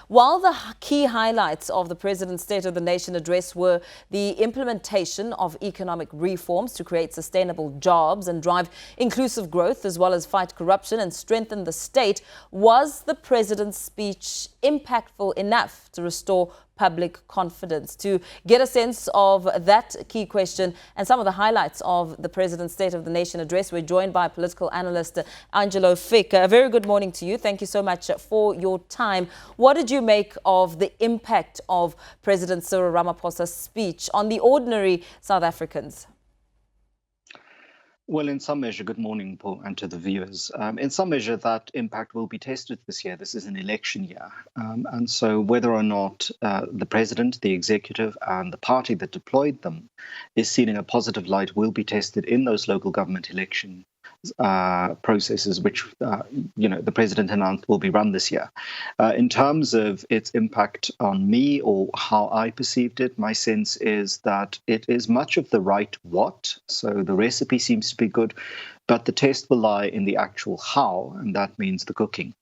While the key highlights of the President's State of the Nation address were the implementation of economic reforms to create sustainable jobs and drive inclusive growth, as well as fight corruption and strengthen the state, was the President's speech impactful enough to restore public confidence? To get a sense of that key question and some of the highlights of the President's State of the Nation address, we're joined by political analyst Angelo Fick. A very good morning to you. Thank you so much for your time. What did you make of the impact of President Cyril Ramaphosa's speech on the ordinary South Africans? Well, in some measure, good morning, Paul, and to the viewers. In some measure, that impact will be tested this year. This is an election year. And so whether or not the president, the executive, and the party that deployed them is seen in a positive light will be tested in those local government election processes, which, the president announced will be run this year. In terms of its impact on me or how I perceived it, my sense is that it is much of the right what. So the recipe seems to be good, but the test will lie in the actual how, and that means the cooking.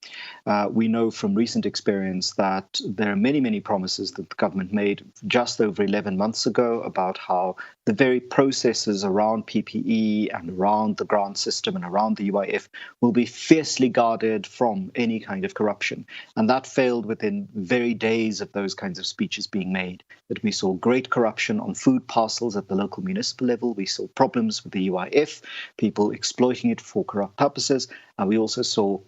We know from recent experience that there are many, many promises that the government made just over 11 months ago about how the very processes around PPE and around the grant system and around the UIF will be fiercely guarded from any kind of corruption. And that failed within very days of those kinds of speeches being made. That we saw great corruption on food parcels at the local municipal level. We saw problems with the UIF, people exploiting it for corrupt purposes. And we also saw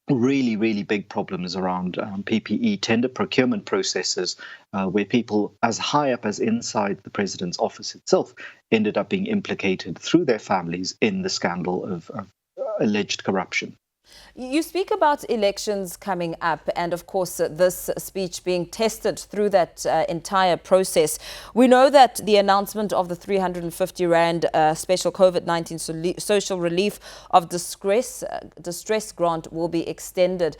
really, really big problems around PPE tender procurement processes where people as high up as inside the president's office itself ended up being implicated through their families in the scandal of alleged corruption. You speak about elections coming up and, of course, this speech being tested through that entire process. We know that the announcement of the 350 Rand special COVID-19 social relief of distress grant will be extended.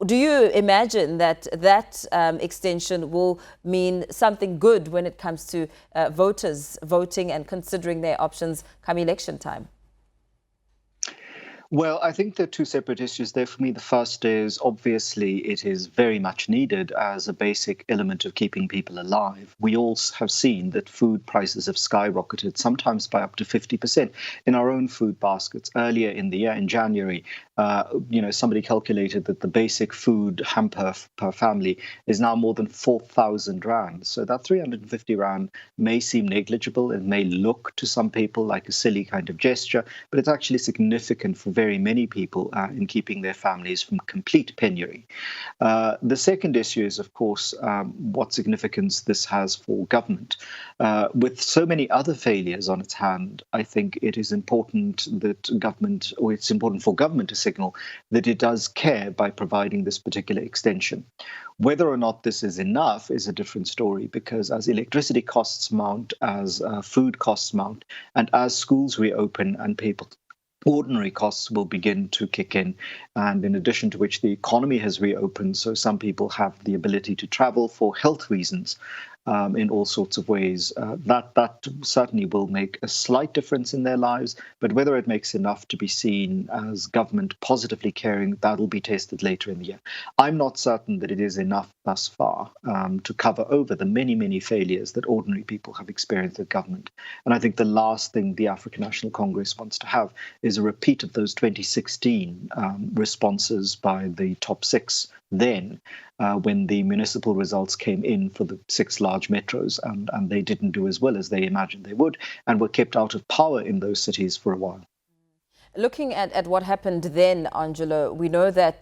Do you imagine that extension will mean something good when it comes to voters voting and considering their options come election time? Well, I think there are two separate issues there for me. The first is obviously it is very much needed as a basic element of keeping people alive. We all have seen that food prices have skyrocketed, sometimes by up to 50% in our own food baskets. Earlier in the year, in January, somebody calculated that the basic food hamper per family is now more than 4,000 Rand. So that 350 Rand may seem negligible. It may look to some people like a silly kind of gesture, but it's actually significant for very many people in keeping their families from complete penury. The second issue is, of course, what significance this has for government. With so many other failures on its hand, I think it is important that it's important for government to signal that it does care by providing this particular extension. Whether or not this is enough is a different story, because as electricity costs mount, as food costs mount, and as schools reopen and ordinary costs will begin to kick in, and in addition to which the economy has reopened, so some people have the ability to travel for health reasons in all sorts of ways. That certainly will make a slight difference in their lives, but whether it makes enough to be seen as government positively caring, that'll be tested later in the year. I'm not certain that it is enough thus far to cover over the many, many failures that ordinary people have experienced with government. And I think the last thing the African National Congress wants to have is a repeat of those 2016 responses by the top six then, when the municipal results came in for the 6 large metros, and they didn't do as well as they imagined they would, and were kept out of power in those cities for a while. Looking at what happened then, Angelo, we know that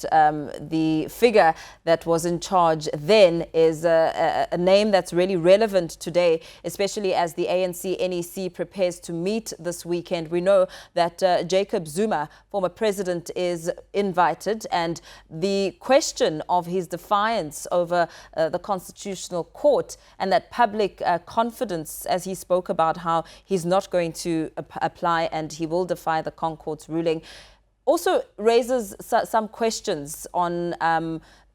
the figure that was in charge then is a name that's really relevant today, especially as the ANC-NEC prepares to meet this weekend. We know that Jacob Zuma, former president, is invited, and the question of his defiance over the Constitutional Court and that public confidence, as he spoke about how he's not going to apply and he will defy the Concourt's ruling, also raises some questions on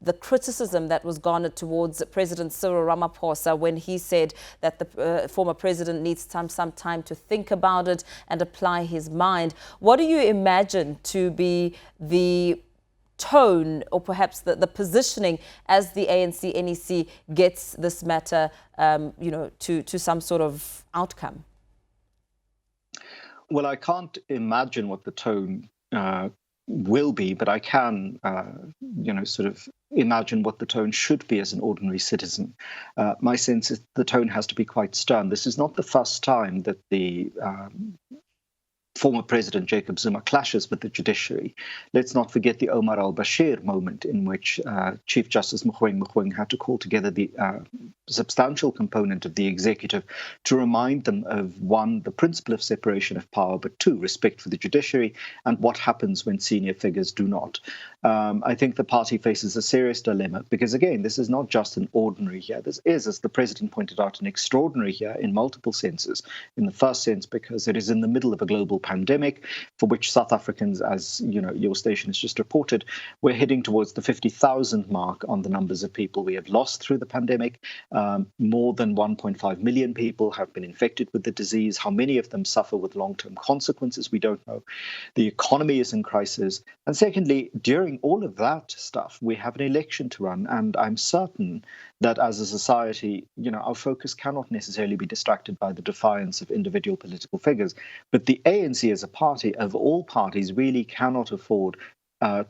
the criticism that was garnered towards President Cyril Ramaphosa when he said that the former president needs some time to think about it and apply his mind. What do you imagine to be the tone or perhaps the positioning as the ANC-NEC gets this matter, to some sort of outcome? Well, I can't imagine what the tone will be, but I can, sort of imagine what the tone should be as an ordinary citizen. My sense is the tone has to be quite stern. This is not the first time that the former President Jacob Zuma clashes with the judiciary. Let's not forget the Omar al-Bashir moment in which Chief Justice Mogoeng had to call together the substantial component of the executive to remind them of, one, the principle of separation of power, but two, respect for the judiciary and what happens when senior figures do not. I think the party faces a serious dilemma because, again, this is not just an ordinary year. This is, as the president pointed out, an extraordinary year in multiple senses. In the first sense, because it is in the middle of a global pandemic for which South Africans, as your station has just reported, we're heading towards the 50,000 mark on the numbers of people we have lost through the pandemic. More than 1.5 million people have been infected with the disease. How many of them suffer with long-term consequences, we don't know. The economy is in crisis. And secondly, during all of that stuff, we have an election to run. And I'm certain that as a society, our focus cannot necessarily be distracted by the defiance of individual political figures. But the ANC as a party, of all parties, really cannot afford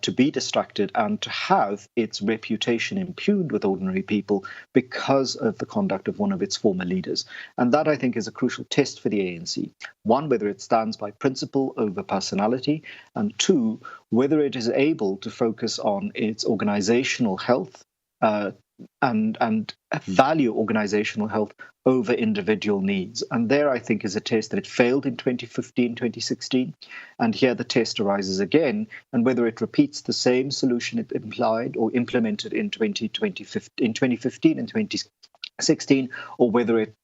to be distracted and to have its reputation impugned with ordinary people because of the conduct of one of its former leaders. And that, I think, is a crucial test for the ANC. One, whether it stands by principle over personality, and two, whether it is able to focus on its organizational health and value organizational health over individual needs. And there, I think, is a test that it failed in 2015, 2016. And here the test arises again, and whether it repeats the same solution it implied or implemented in 2015 and 2016, or whether it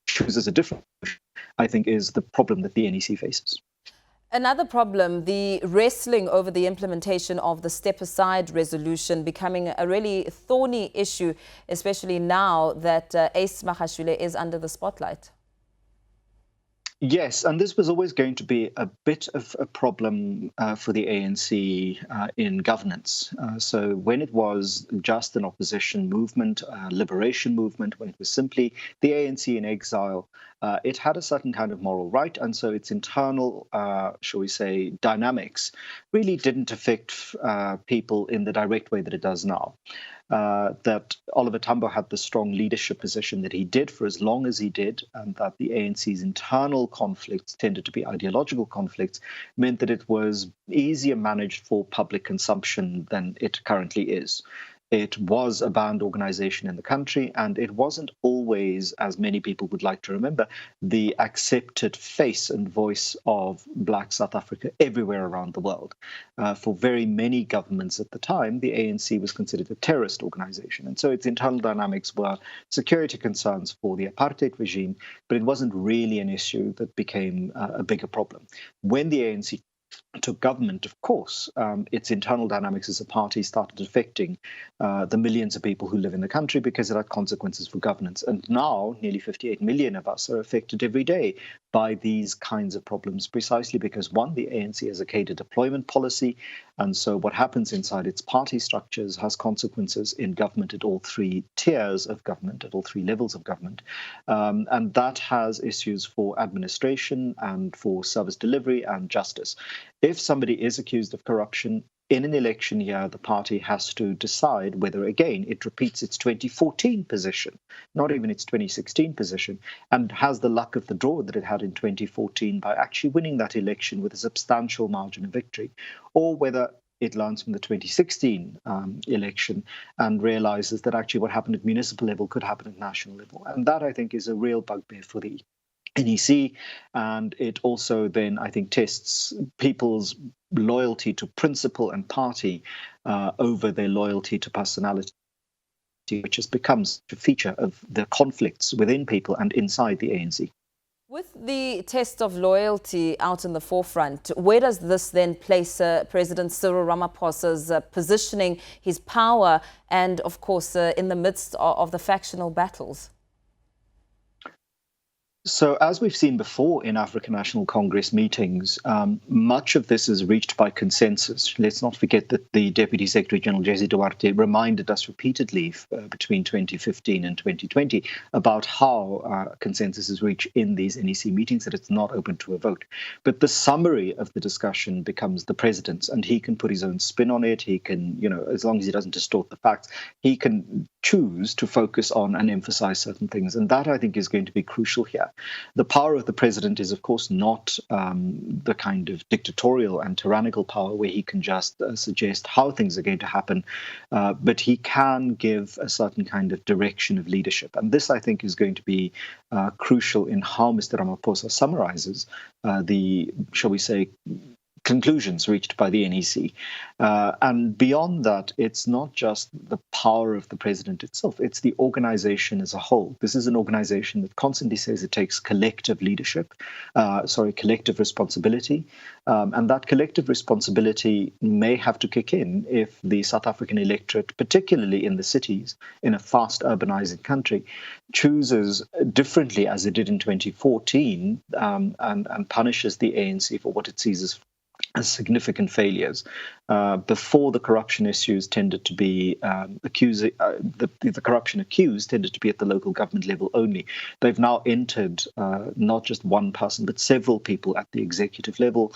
chooses a different solution, I think is the problem that the NEC faces. Another problem, the wrestling over the implementation of the step-aside resolution becoming a really thorny issue, especially now that Ace Magashule is under the spotlight. Yes, and this was always going to be a bit of a problem for the ANC in governance. So when it was just an opposition movement, liberation movement, when it was simply the ANC in exile, it had a certain kind of moral right. And so its internal, shall we say, dynamics really didn't affect people in the direct way that it does now. That Oliver Tambo had the strong leadership position that he did for as long as he did, and that the ANC's internal conflicts tended to be ideological conflicts, meant that it was easier managed for public consumption than it currently is. It was a banned organization in the country, and it wasn't always, as many people would like to remember, the accepted face and voice of Black South Africa everywhere around the world. For very many governments at the time, the ANC was considered a terrorist organization. And so its internal dynamics were security concerns for the apartheid regime, but it wasn't really an issue that became a bigger problem. When the ANC took government, of course, its internal dynamics as a party started affecting the millions of people who live in the country because it had consequences for governance. And now nearly 58 million of us are affected every day by these kinds of problems, precisely because, one, the ANC has a cadre deployment policy. And so what happens inside its party structures has consequences in government at all three tiers of government, at all three levels of government. And that has issues for administration and for service delivery and justice. If somebody is accused of corruption in an election year, the party has to decide whether, again, it repeats its 2014 position, not even its 2016 position, and has the luck of the draw that it had in 2014 by actually winning that election with a substantial margin of victory, or whether it learns from the 2016 election and realizes that actually what happened at municipal level could happen at national level. And that, I think, is a real bugbear for the NEC, and it also then, I think, tests people's loyalty to principle and party over their loyalty to personality, which has become a feature of the conflicts within people and inside the ANC. With the test of loyalty out in the forefront, where does this then place President Cyril Ramaphosa's positioning, his power, and, of course, in the midst of the factional battles? So, as we've seen before in African National Congress meetings, much of this is reached by consensus. Let's not forget that the Deputy Secretary General, Jesse Duarte, reminded us repeatedly between 2015 and 2020 about how consensus is reached in these NEC meetings, that it's not open to a vote. But the summary of the discussion becomes the president's, and he can put his own spin on it. He can, as long as he doesn't distort the facts, he can choose to focus on and emphasize certain things. And that, I think, is going to be crucial here. The power of the president is, of course, not the kind of dictatorial and tyrannical power where he can just suggest how things are going to happen, but he can give a certain kind of direction of leadership. And this, I think, is going to be crucial in how Mr. Ramaphosa summarizes the, shall we say, conclusions reached by the NEC. And beyond that, it's not just the power of the president itself, it's the organization as a whole. This is an organization that constantly says it takes collective leadership, collective responsibility. And that collective responsibility may have to kick in if the South African electorate, particularly in the cities, in a fast urbanizing country, chooses differently as it did in 2014 and punishes the ANC for what it sees as significant failures. Before, the corruption issues tended to be the corruption accused tended to be at the local government level only. They've now entered not just one person, but several people at the executive level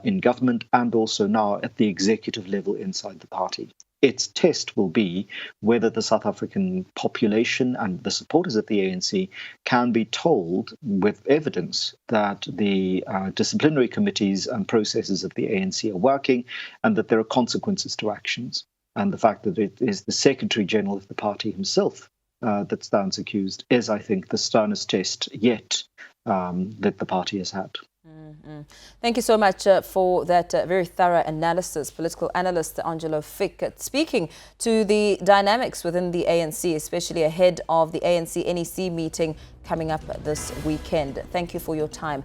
in government, and also now at the executive level inside the party. Its test will be whether the South African population and the supporters of the ANC can be told with evidence that the disciplinary committees and processes of the ANC are working and that there are consequences to actions. And the fact that it is the Secretary General of the party himself that stands accused is, I think, the sternest test yet that the party has had. Thank you so much for that very thorough analysis. Political analyst Angelo Fick speaking to the dynamics within the ANC, especially ahead of the ANC NEC meeting coming up this weekend. Thank you for your time.